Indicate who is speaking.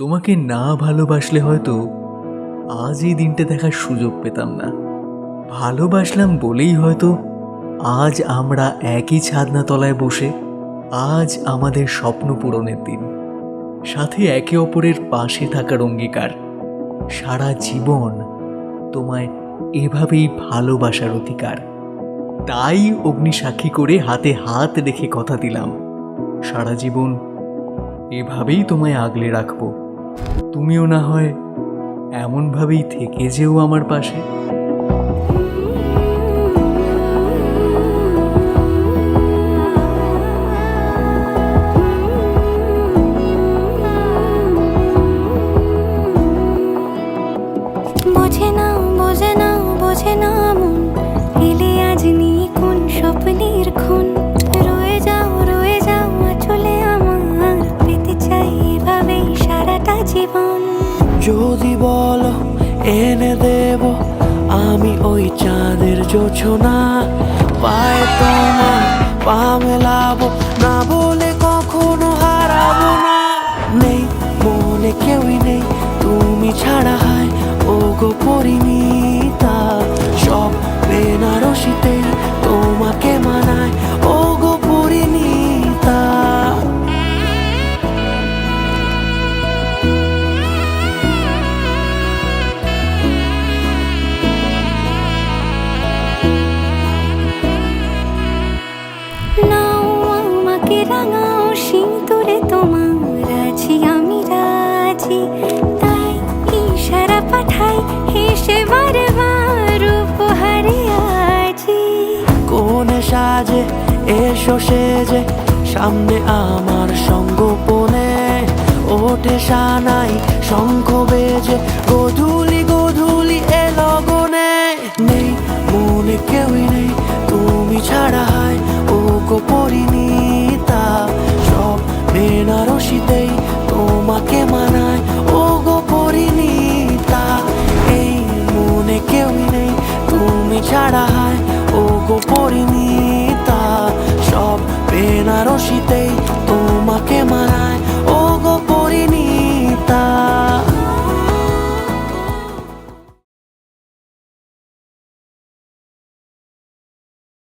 Speaker 1: তোমাকে না ভালোবাসলে হয়তো আজ এই দিনটা দেখার সুযোগ পেতাম না। ভালোবাসলাম বলেই হয়তো আজ আমরা একই ছাদনা তলায় বসে আজ আমাদের স্বপ্ন পূরণের দিন, সাথে একে অপরের পাশে থাকার অঙ্গীকার। সারা জীবন তোমায় এভাবেই ভালোবাসার অধিকার। তাই অগ্নিসাক্ষী করে হাতে হাত রেখে কথা দিলাম, সারা জীবন এভাবেই তোমায় আগলে রাখবো। তুমিও না হয় এমনভাবেই থেকে যেও আমার পাশে।
Speaker 2: বোঝে না মন এলে আজ নিয়ে কোন স্বপ্নের খুন। রয়ে যাও চলে আমার, পেতে চাই এভাবেই সারাটা জীবন।
Speaker 3: যদি বলো এনে দেব আমি ওই চাঁদের জোছনা, পায়ে তোমার পা মেলাবো, না বলে কখনো হারাবো না। নেই মনে কেউই নেই তুমি ছাড়া, হায় ও গো পরিণীতা। সব বেনারসিতেই তোমাকে মানায় ও গো পরিণীতা।
Speaker 2: নাও আমাকে রাঙাও সিঁদুরে তোমার, আছি আমি রাজি। তাই ইশারা পাঠাই হেসে বারবার উপহারে আজি।
Speaker 3: কোনে সাজে এসো সেজে সামনে আমার সঙ্গোপনে, ওঠে সানাই শঙ্খ বেজে গধূলি গধূলি এ লগনে। নেই মনে কেউই নেই তুমি ছাড়া, হায় ও গো পরিণীতা। সব বেনারসিতেই তোমাকে মানায় ও গো পরিণীতা। এই মনে কেউই নেই তুমি ছাড়া, হায় ও গো পরিণীতা। সব বেনারসিতেই তোমাকে মানায়